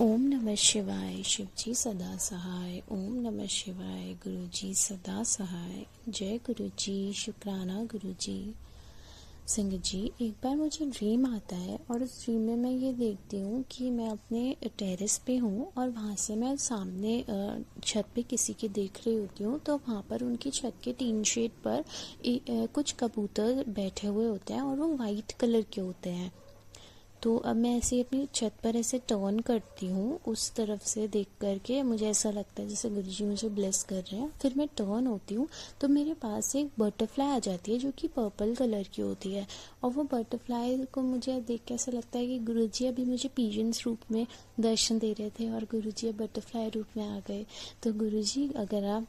ओम नमः शिवाय। शिव जी सदा सहाय। ओम नमः शिवाय। गुरु जी सदा सहाय। जय गुरु जी। शुक्राना गुरु जी। संगत जी, एक बार मुझे ड्रीम आता है और उस ड्रीम में मैं ये देखती हूँ कि मैं अपने टेरेस पे हूँ और वहाँ से मैं सामने छत पे किसी की देख रही होती हूँ। तो वहाँ पर उनकी छत के टीन शेड पर कुछ कबूतर बैठे हुए होते हैं और वो वाइट कलर के होते हैं। तो अब मैं ऐसे अपनी छत पर ऐसे टर्न करती हूँ, उस तरफ से देख करके मुझे ऐसा लगता है जैसे गुरुजी मुझे ब्लेस कर रहे हैं। फिर मैं टर्न होती हूँ तो मेरे पास एक बटरफ्लाई आ जाती है जो कि पर्पल कलर की होती है। और वो बटरफ्लाई को मुझे देख के ऐसा लगता है कि गुरुजी अभी मुझे पिजन्स रूप में दर्शन दे रहे थे और गुरुजी अब बटरफ्लाई रूप में आ गए। तो गुरुजी, अगर आप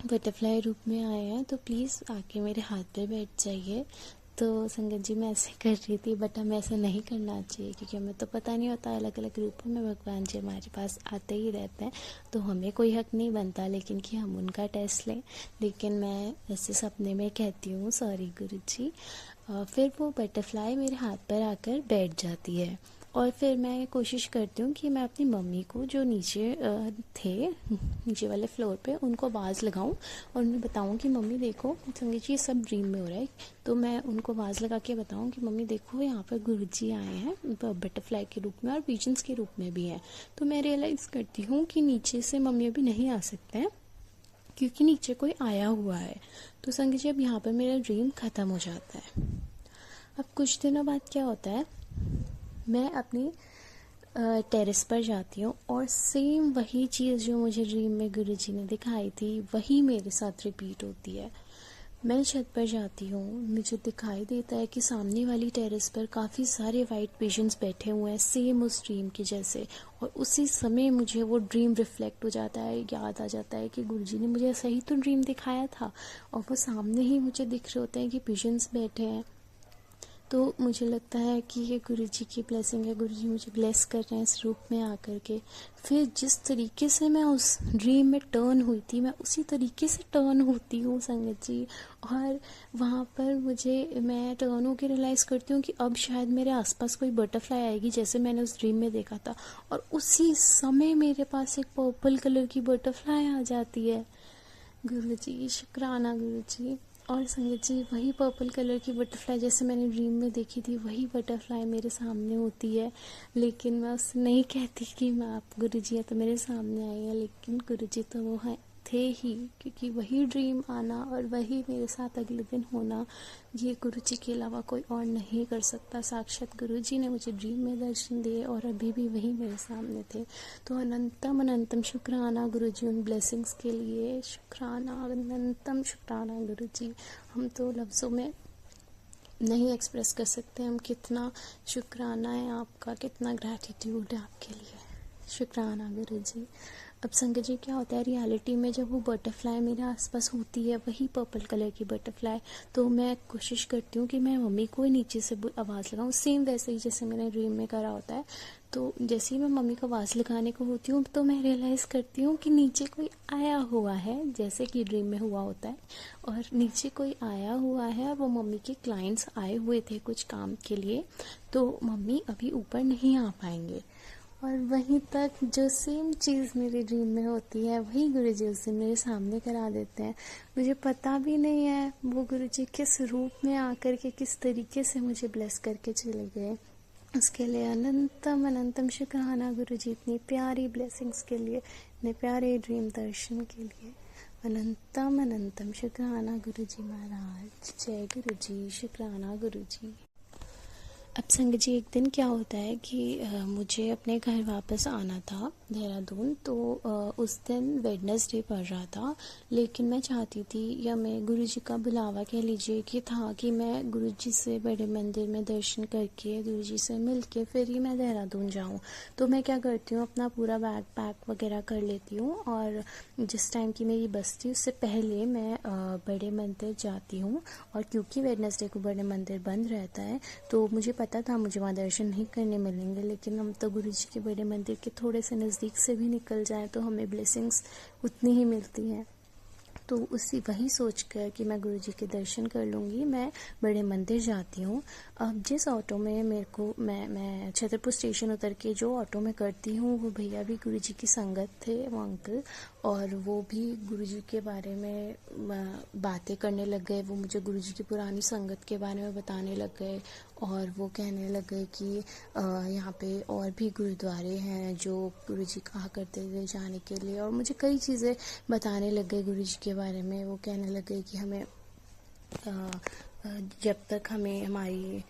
बटरफ्लाई रूप में आए हैं तो प्लीज़ आके मेरे हाथ पे बैठ जाइए। तो संगत जी, मैं ऐसे कर रही थी, बट हमें ऐसा नहीं करना चाहिए क्योंकि हमें तो पता नहीं होता, अलग अलग रूपों में भगवान जी हमारे पास आते ही रहते हैं। तो हमें कोई हक नहीं बनता लेकिन कि हम उनका टेस्ट लें। लेकिन मैं ऐसे सपने में कहती हूँ सॉरी गुरुजी। फिर वो बटरफ्लाई मेरे हाथ पर आकर बैठ जाती है और फिर मैं कोशिश करती हूँ कि मैं अपनी मम्मी को, जो नीचे थे नीचे वाले फ्लोर पे, उनको आवाज़ लगाऊं और उन्हें बताऊं कि मम्मी देखो, संगीत जी सब ड्रीम में हो रहा है। तो मैं उनको आवाज़ लगा के बताऊं कि मम्मी देखो, यहाँ पर गुरुजी आए हैं बटरफ्लाई के रूप में और पिजन्स के रूप में भी हैं। तो मैं रियलाइज़ करती हूँ कि नीचे से मम्मी अभी नहीं आ सकते हैं क्योंकि नीचे कोई आया हुआ है। तो संगीत जी, अब यहाँ पर मेरा ड्रीम ख़त्म हो जाता है। अब कुछ दिनों बाद क्या होता है, मैं अपनी टेरेस पर जाती हूँ और सेम वही चीज़ जो मुझे ड्रीम में गुरुजी ने दिखाई थी वही मेरे साथ रिपीट होती है। मैं छत पर जाती हूँ, मुझे दिखाई देता है कि सामने वाली टेरेस पर काफ़ी सारे वाइट पिजन्स बैठे हुए हैं, सेम उस ड्रीम के जैसे। और उसी समय मुझे वो ड्रीम रिफ्लेक्ट हो जाता है, याद आ जाता है कि गुरुजी ने मुझे ऐसा ही तो ड्रीम दिखाया था और वो सामने ही मुझे दिख रहे होते हैं कि पिजन्स बैठे हैं। तो मुझे लगता है कि ये गुरुजी की ब्लेसिंग है, गुरुजी मुझे ब्लेस कर रहे हैं इस रूप में आकर के। फिर जिस तरीके से मैं उस ड्रीम में टर्न हुई थी, मैं उसी तरीके से टर्न होती हूँ संगत जी। और वहाँ पर मैं टर्न होकर रियलाइज़ करती हूँ कि अब शायद मेरे आसपास कोई बटरफ्लाई आएगी जैसे मैंने उस ड्रीम में देखा था। और उसी समय मेरे पास एक पर्पल कलर की बटरफ्लाई आ जाती है। गुरुजी शुक्राना गुरुजी। और संगत जी, वही पर्पल कलर की बटरफ्लाई जैसे मैंने ड्रीम में देखी थी वही बटरफ्लाई मेरे सामने होती है। लेकिन मैं उससे नहीं कहती कि मैं आप गुरुजी है तो मेरे सामने आई है, लेकिन गुरुजी तो वो है थे ही, क्योंकि वही ड्रीम आना और वही मेरे साथ अगले दिन होना, ये गुरुजी के अलावा कोई और नहीं कर सकता। साक्षात गुरुजी ने मुझे ड्रीम में दर्शन दिए और अभी भी वही मेरे सामने थे। तो अनंतम अनंतम शुक्राना गुरुजी उन ब्लेसिंग्स के लिए। शुक्राना, अनंतम शुक्राना गुरुजी। हम तो लफ्ज़ों में नहीं एक्सप्रेस कर सकते हम कितना शुक्राना है आपका, कितना ग्रैटिट्यूड है आपके लिए। शुक्राना गुरुजी। अब संगत जी, क्या होता है रियलिटी में, जब वो बटरफ्लाई मेरे आसपास होती है, वही पर्पल कलर की बटरफ्लाई, तो मैं कोशिश करती हूँ कि मैं मम्मी को नीचे से आवाज़ लगाऊँ, सेम वैसे ही जैसे मैंने ड्रीम में करा होता है। तो जैसे ही मैं मम्मी को आवाज़ लगाने को होती हूँ तो मैं रियलाइज़ करती हूँ कि नीचे कोई आया हुआ है, जैसे कि ड्रीम में हुआ होता है। और नीचे कोई आया हुआ है और वो मम्मी के क्लाइंट्स आए हुए थे कुछ काम के लिए, तो मम्मी अभी ऊपर नहीं आ पाएंगे। और वहीं तक जो सेम चीज़ मेरे ड्रीम में होती है वही गुरुजी उस दिन मेरे सामने करा देते हैं। मुझे पता भी नहीं है वो गुरुजी किस रूप में आकर के किस तरीके से मुझे ब्लेस करके चले गए। उसके लिए अनंतम अनंतम शुक्राना गुरुजी, इतनी प्यारी ब्लेसिंग्स के लिए, इतने प्यारे ड्रीम दर्शन के लिए। अनंतम अनंतम शुक्राना गुरुजी महाराज। जय गुरुजी। शुक्राना गुरुजी। अब संगत जी, एक दिन क्या होता है कि मुझे अपने घर वापस आना था देहरादून। तो उस दिन वेडनेसडे पड़ रहा था, लेकिन मैं चाहती थी, या मैं गुरुजी का बुलावा कह लीजिए कि था, कि मैं गुरुजी से बड़े मंदिर में दर्शन करके गुरुजी से मिल के फिर ही मैं देहरादून जाऊं। तो मैं क्या करती हूँ, अपना पूरा बैग पैक वगैरह कर लेती हूँ और जिस टाइम की मेरी बस थी उससे पहले मैं बड़े मंदिर जाती हूँ। और क्योंकि वेडनेसडे को बड़े मंदिर बंद रहता है तो मुझे पता था मुझे वहाँ दर्शन नहीं करने मिलेंगे, लेकिन हम तो गुरुजी के बड़े मंदिर के थोड़े से नज़दीक से भी निकल जाएं तो हमें ब्लेसिंग्स उतनी ही मिलती हैं। तो उसी वही सोचकर कि मैं गुरुजी के दर्शन कर लूँगी, मैं बड़े मंदिर जाती हूँ। अब जिस ऑटो में मेरे को मैं छतरपुर स्टेशन उतर के जो ऑटो में करती हूँ, वो भैया भी गुरुजी की संगत थे, वो अंकल, और वो भी गुरुजी के बारे में बातें करने लग गए। वो मुझे गुरुजी की पुरानी संगत के बारे में बताने लग गए और वो कहने लग गए कि यहाँ पे और भी गुरुद्वारे हैं जो गुरुजी कहा करते थे जाने के लिए, और मुझे कई चीज़ें बताने लग गए गुरुजी के बारे में। वो कहने लग गए कि हमें जब तक हमें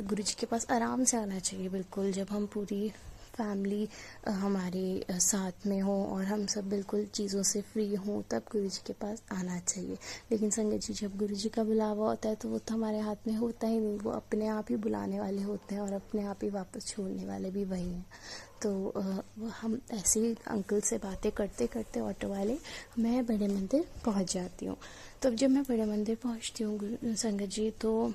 गुरुजी के पास आराम से आना चाहिए, बिल्कुल जब हम पूरी फैमिली हमारे साथ में हो और हम सब बिल्कुल चीज़ों से फ्री हों, तब गुरुजी के पास आना चाहिए। लेकिन संगत जी, जब गुरुजी का बुलावा होता है तो वो तो हमारे हाथ में होता ही नहीं, वो अपने आप ही बुलाने वाले होते हैं और अपने आप ही वापस छोड़ने वाले भी वही हैं। तो हम ऐसे ही अंकल से बातें करते करते ऑटो वाले मैं बड़े मंदिर पहुंच जाती हूँ। तो जब मैं बड़े मंदिर पहुंचती हूँ संगत जी, तो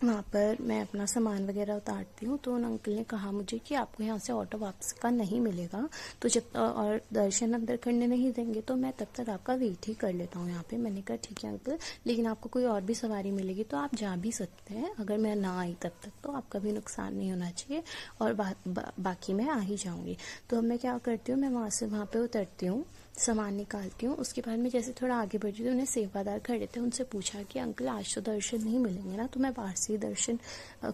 वहाँ पर मैं अपना सामान वगैरह उतारती हूँ। तो उन अंकल ने कहा मुझे कि आपको यहाँ से ऑटो वापस का नहीं मिलेगा, तो जब और दर्शन अंदर करने नहीं देंगे तो मैं तब तक आपका वेट ही कर लेता हूँ यहाँ पे। मैंने कहा ठीक है अंकल, लेकिन आपको कोई और भी सवारी मिलेगी तो आप जा भी सकते हैं, अगर मैं ना आई तब तक तो आपका भी नुकसान नहीं होना चाहिए, और बाकी मैं आ ही जाऊँगी। तो अब मैं क्या करती हूँ, मैं वहाँ पे उतरती हूँ, सामान निकालती हूँ। उसके बाद में जैसे थोड़ा आगे बढ़ती हूँ, उन्हें सेवादार खड़े थे, उनसे पूछा कि अंकल आज तो दर्शन नहीं मिलेंगे ना, तो मैं बाहर से ही दर्शन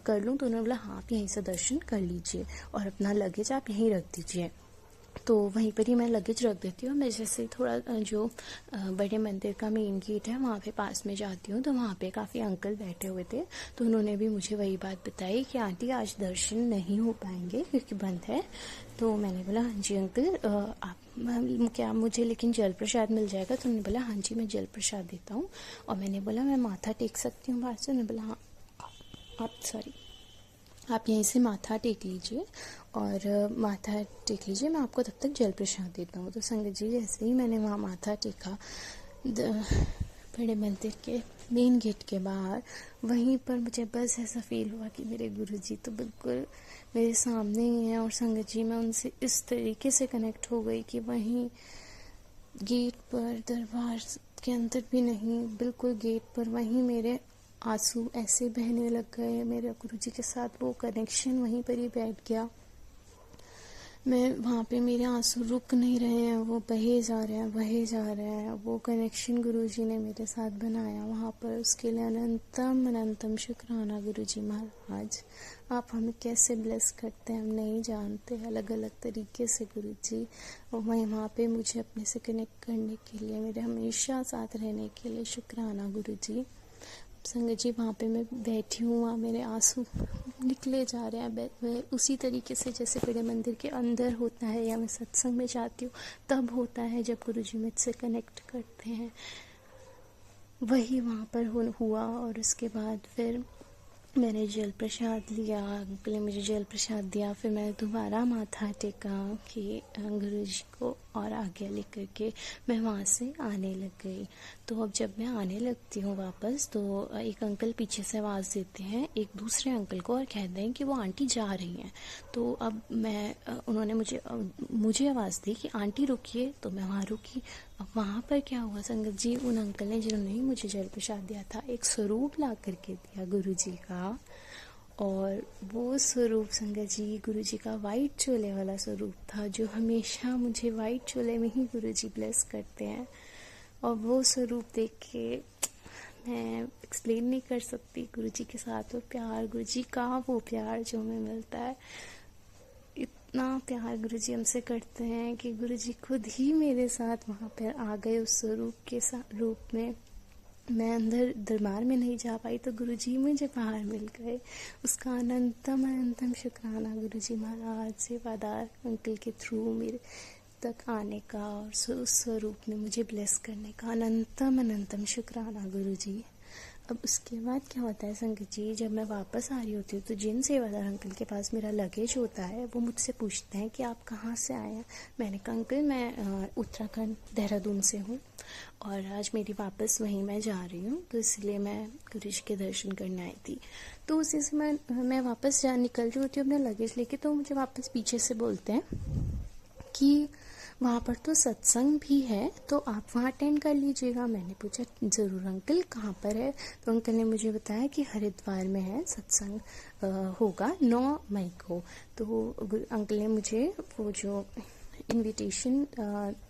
कर लूँ? तो उन्होंने बोला हाँ, आप यहीं से दर्शन कर लीजिए और अपना लगेज आप यहीं रख दीजिए। तो वहीं पर ही मैं लगेज रख देती हूँ। मैं जैसे थोड़ा जो बड़े मंदिर का मेन गेट है वहाँ पे पास में जाती हूँ, तो वहाँ पे काफ़ी अंकल बैठे हुए थे। तो उन्होंने भी मुझे वही बात बताई कि आंटी आज दर्शन नहीं हो पाएंगे क्योंकि बंद है। तो मैंने बोला हाँ जी अंकल, आप क्या मुझे लेकिन जल प्रसाद मिल जाएगा? तो उन्होंने बोला हाँ जी, मैं जल प्रसाद देता हूँ। और मैंने बोला मैं माथा टेक सकती हूँ बाहर से? उन्होंने बोला हाँ, आप यहीं से माथा टेक लीजिए और माथा टेक लीजिए, मैं आपको तब तक जल प्रसाद देता हूँ। तो संगत जी, जैसे ही मैंने वहाँ माथा टेका बड़े मंदिर के मेन गेट के बाहर, वहीं पर मुझे बस ऐसा फील हुआ कि मेरे गुरुजी तो बिल्कुल मेरे सामने ही हैं। और संगत जी, मैं उनसे इस तरीके से कनेक्ट हो गई कि वहीं गेट पर, दरबार के अंदर भी नहीं, बिल्कुल गेट पर वहीं मेरे आंसू ऐसे बहने लग गए। मेरे गुरुजी के साथ वो कनेक्शन वहीं पर ही बैठ गया। मैं वहाँ पे, मेरे आंसू रुक नहीं रहे हैं, वो बहे जा रहे हैं, बहे जा रहे हैं। वो कनेक्शन गुरुजी ने मेरे साथ बनाया वहाँ पर, उसके लिए अनंतम अनंतम शुक्राना गुरुजी महाराज। आप हमें कैसे ब्लेस करते हैं हम नहीं जानते, अलग अलग तरीके से गुरुजी। और वहाँ पे मुझे अपने से कनेक्ट करने के लिए, मेरे हमेशा साथ रहने के लिए शुक्राना गुरुजी। संगत जी, वहाँ पे मैं बैठी हूँ, वहाँ मेरे आंसू निकले जा रहे हैं। मैं उसी तरीके से जैसे बड़े मंदिर के अंदर होता है या मैं सत्संग में जाती हूँ तब होता है जब गुरुजी मुझसे कनेक्ट करते हैं, वही वहाँ पर हुआ। और उसके बाद फिर मैंने जल प्रसाद लिया, अंकल ने मुझे जल प्रसाद दिया। फिर मैंने दोबारा माथा टेका कि गुरुजी को, और आगे लेकर के मैं वहाँ से आने लग गई। तो अब जब मैं आने लगती हूँ वापस, तो एक अंकल पीछे से आवाज़ देते हैं एक दूसरे अंकल को और कहते हैं कि वो आंटी जा रही हैं। तो अब उन्होंने मुझे आवाज़ दी कि आंटी रुकिए, तो मैं वहाँ रुकी। अब वहाँ पर क्या हुआ संगत जी, उन अंकल ने जिन्होंने मुझे जल प्रसाद दिया था, एक स्वरूप ला करके दिया गुरुजी का। और वो स्वरूप संगत जी गुरुजी का वाइट चोले वाला स्वरूप था, जो हमेशा मुझे वाइट चोले में ही गुरुजी ब्लेस करते हैं। और वो स्वरूप देख के मैं एक्सप्लेन नहीं कर सकती गुरुजी के साथ वो प्यार, गुरुजी का वो प्यार जो हमें मिलता है। इतना प्यार गुरुजी हमसे करते हैं कि गुरुजी खुद ही मेरे साथ वहाँ पर आ गए उस स्वरूप के रूप में। मैं अंदर दरबार में नहीं जा पाई तो गुरुजी मुझे बाहर मिल गए। उसका अनंतम अनंतम शुक्राना गुरुजी महाराज, सेवादार अंकल के थ्रू मेरे तक आने का और उस स्वरूप में मुझे ब्लेस करने का अनंतम अनंतम शुक्राना गुरुजी। अब उसके बाद क्या होता है संगत जी, जब मैं वापस आ रही होती हूँ तो जिन सेवादार अंकल के पास मेरा लगेज होता है वो मुझसे पूछते हैं कि आप कहाँ से आए हैं। मैंने कहा अंकल मैं उत्तराखंड देहरादून से हूँ और आज मेरी वापस वहीं मैं जा रही हूँ, तो इसलिए मैं गुरुजी के दर्शन करने आई थी। तो उसी से मैं वापस निकल रही होती हूँ अपना लगेज लेके, तो मुझे वापस पीछे से बोलते हैं कि वहाँ पर तो सत्संग भी है, तो आप वहाँ अटेंड कर लीजिएगा। मैंने पूछा ज़रूर अंकल, कहाँ पर है? तो अंकल ने मुझे बताया कि हरिद्वार में है, सत्संग होगा 9 मई को। तो अंकल ने मुझे वो जो इनविटेशन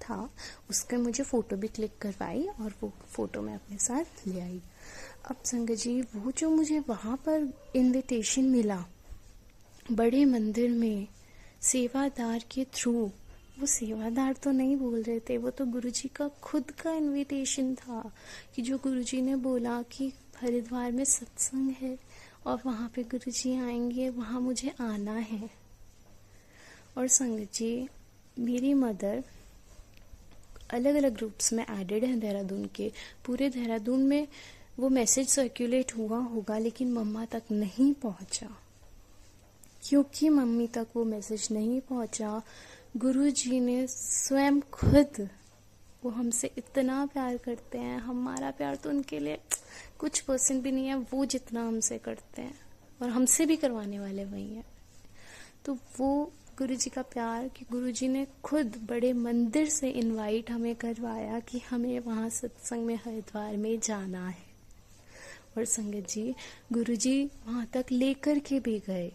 था उसका मुझे फ़ोटो भी क्लिक करवाई और वो फ़ोटो मैं अपने साथ ले आई। अब संगत जी, वो जो मुझे वहाँ पर इनविटेशन मिला बड़े मंदिर में सेवादार के थ्रू, वो सेवादार तो नहीं बोल रहे थे, वो तो गुरुजी का खुद का इनविटेशन था कि जो गुरुजी ने बोला कि हरिद्वार में सत्संग है और वहाँ पे गुरुजी आएंगे, वहाँ मुझे आना है। और संगत जी, मेरी मदर अलग अलग ग्रुप्स में एडेड है देहरादून के। पूरे देहरादून में वो मैसेज सर्कुलेट हुआ होगा, लेकिन मम्मा तक नहीं पहुंचा। क्योंकि मम्मी तक वो मैसेज नहीं पहुंचा, गुरुजी ने स्वयं खुद, वो हमसे इतना प्यार करते हैं, हमारा प्यार तो उनके लिए कुछ % भी नहीं है, वो जितना हमसे करते हैं और हमसे भी करवाने वाले वही हैं। तो वो गुरुजी का प्यार कि गुरुजी ने खुद बड़े मंदिर से इनवाइट हमें करवाया कि हमें वहाँ सत्संग में हरिद्वार में जाना है। और संगत जी, गुरुजी वहाँ तक लेकर के भी गए।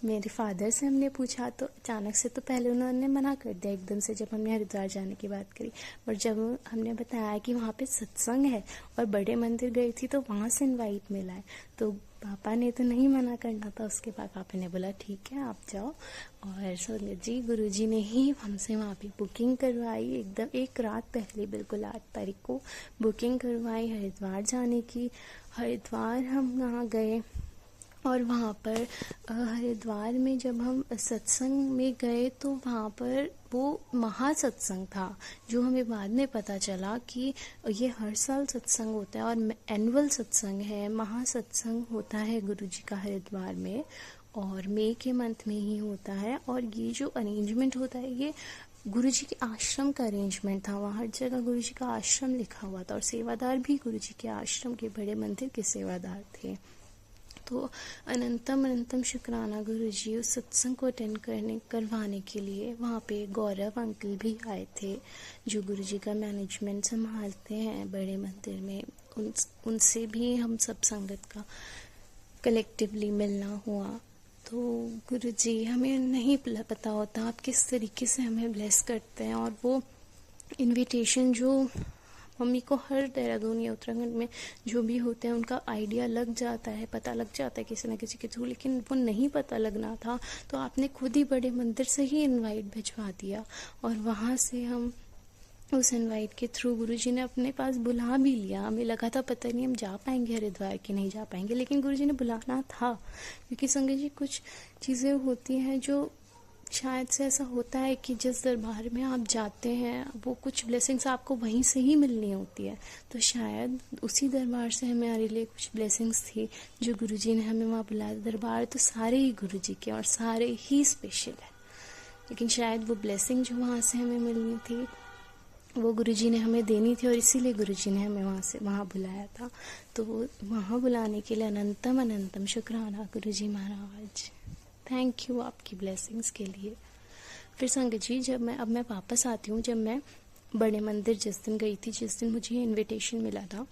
मेरे फादर से हमने पूछा तो अचानक से तो पहले उन्होंने मना कर दिया एकदम से, जब हमने हरिद्वार जाने की बात करी। और जब हमने बताया कि वहाँ पे सत्संग है और बड़े मंदिर गई थी तो वहाँ से इनवाइट मिला है, तो पापा ने तो नहीं मना करना था। उसके बाद पापा ने बोला ठीक है आप जाओ। और संगत जी, गुरुजी ने ही हमसे वहाँ पे बुकिंग करवाई, एकदम एक रात पहले, बिल्कुल 8 तारीख को बुकिंग करवाई हरिद्वार जाने की। हरिद्वार हम वहाँ गए और वहाँ पर हरिद्वार में जब हम सत्संग में गए तो वहाँ पर वो महासत्संग था, जो हमें बाद में पता चला कि ये हर साल सत्संग होता है और एनुअल सत्संग है, महासत्संग होता है गुरुजी का हरिद्वार में, और मई के मंथ में ही होता है। और ये जो अरेंजमेंट होता है, ये गुरुजी के आश्रम का अरेंजमेंट था। वहाँ हर जगह गुरुजी का आश्रम लिखा हुआ था और सेवादार भी गुरुजी के आश्रम के, बड़े मंदिर के सेवादार थे। तो अनंतम शुक्राना गुरुजी, उस सत्संग को अटेंड करवाने के लिए वहाँ पे गौरव अंकल भी आए थे, जो गुरुजी का मैनेजमेंट संभालते हैं बड़े मंदिर में। उनसे भी हम सब संगत का कलेक्टिवली मिलना हुआ। तो गुरुजी, हमें नहीं पता होता आप किस तरीके से हमें ब्लेस करते हैं, और वो इनविटेशन जो मम्मी को हर देहरादून या उत्तराखंड में जो भी होते हैं उनका आइडिया लग जाता है, पता लग जाता है किसी न किसी के थ्रू, लेकिन वो नहीं पता लगना था तो आपने खुद ही बड़े मंदिर से ही इनवाइट भिजवा दिया। और वहाँ से हम उस इनवाइट के थ्रू गुरुजी ने अपने पास बुला भी लिया। हमें लगा था पता नहीं हम जा पाएंगे हरिद्वार कि नहीं जा पाएंगे, लेकिन गुरुजी ने बुलाना था, क्योंकि संगत जी कुछ चीज़ें होती हैं जो शायद से ऐसा होता है कि जिस दरबार में आप जाते हैं वो कुछ ब्लेसिंग्स आपको वहीं से ही मिलनी होती है। तो शायद उसी दरबार से हमारे लिए कुछ ब्लेसिंग्स थी जो गुरुजी ने हमें वहाँ बुलाया। दरबार तो सारे ही गुरुजी के और सारे ही स्पेशल है, लेकिन शायद वो ब्लेसिंग जो वहाँ से हमें मिलनी थी वो गुरुजी ने हमें देनी थी, और इसीलिए गुरुजी ने हमें वहाँ बुलाया था। तो वहाँ बुलाने के लिए अनंतम शुक्राना गुरुजी महाराज। थैंक यू आपकी ब्लेसिंग्स के लिए। फिर संगत जी, जब मैं वापस आती हूँ, जब मैं बड़े मंदिर जिस दिन गई थी, जिस दिन मुझे इनविटेशन मिला था,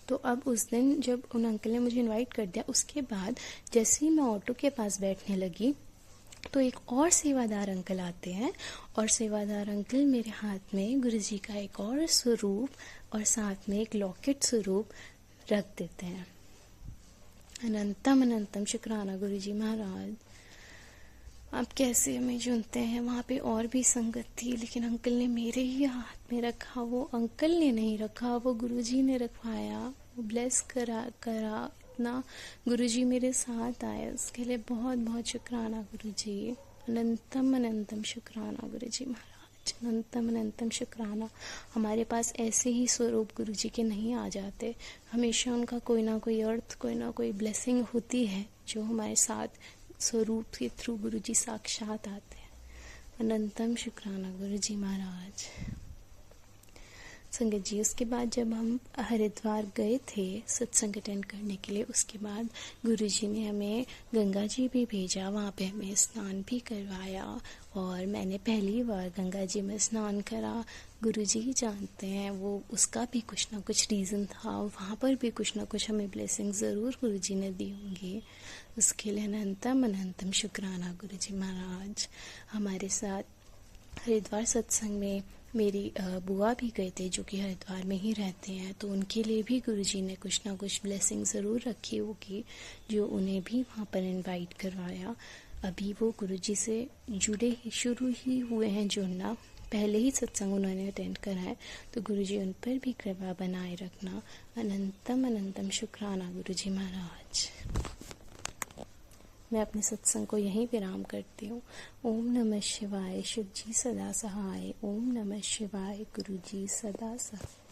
तो अब उस दिन जब उन अंकल ने मुझे इनवाइट कर दिया, उसके बाद जैसे ही मैं ऑटो के पास बैठने लगी तो एक और सेवादार अंकल आते हैं, और सेवादार अंकल मेरे हाथ में गुरुजी का एक और स्वरूप और साथ में एक लॉकेट स्वरूप रख देते हैं। अनंतम शुक्राना गुरुजी महाराज, आप कैसे हमें चुनते हैं। वहाँ पे और भी संगत थी, लेकिन अंकल ने मेरे ही हाथ में रखा। वो अंकल ने नहीं रखा, वो गुरुजी ने रखवाया, वो ब्लेस करा इतना गुरुजी मेरे साथ आए, उसके लिए बहुत बहुत शुक्राना गुरुजी। अनंतम शुक्राना गुरुजी महाराज, अनंतम शुक्राना। हमारे पास ऐसे ही स्वरूप गुरुजी के नहीं आ जाते, हमेशा उनका कोई ना कोई अर्थ, कोई ना कोई ब्लेसिंग होती है जो हमारे साथ स्वरूप के थ्रू गुरुजी साक्षात आते हैं। अनंतम शुक्राना गुरुजी महाराज। संगत जी, उसके बाद जब हम हरिद्वार गए थे सत्संग अटेंड करने के लिए, उसके बाद गुरुजी ने हमें गंगा जी भी भेजा, वहाँ पे हमें स्नान भी करवाया और मैंने पहली बार गंगा जी में स्नान करा। गुरुजी ही जानते हैं वो उसका भी कुछ ना कुछ रीज़न था, वहाँ पर भी कुछ ना कुछ हमें ब्लेसिंग ज़रूर गुरुजी ने दी होंगी। उसके लिए अनंतम अनंतम शुक्राना गुरुजी महाराज। हमारे साथ हरिद्वार सत्संग में मेरी बुआ भी गए थे जो कि हरिद्वार में ही रहते हैं, तो उनके लिए भी गुरुजी ने कुछ ना कुछ ब्लेसिंग ज़रूर रखी होगी जो उन्हें भी वहाँ पर इनवाइट करवाया। अभी वो गुरुजी से शुरू ही हुए हैं जुड़ना, पहले ही सत्संग उन्होंने अटेंड करा है, तो गुरुजी उन पर भी कृपा बनाए रखना। अनंतम अनंतम शुक्राना गुरुजी महाराज। मैं अपने सत्संग को यहीं विराम करती हूँ। ओम नमः शिवाय, शिव जी सदा सहाय। ओम नमः शिवाय, गुरु जी सदा सहाय।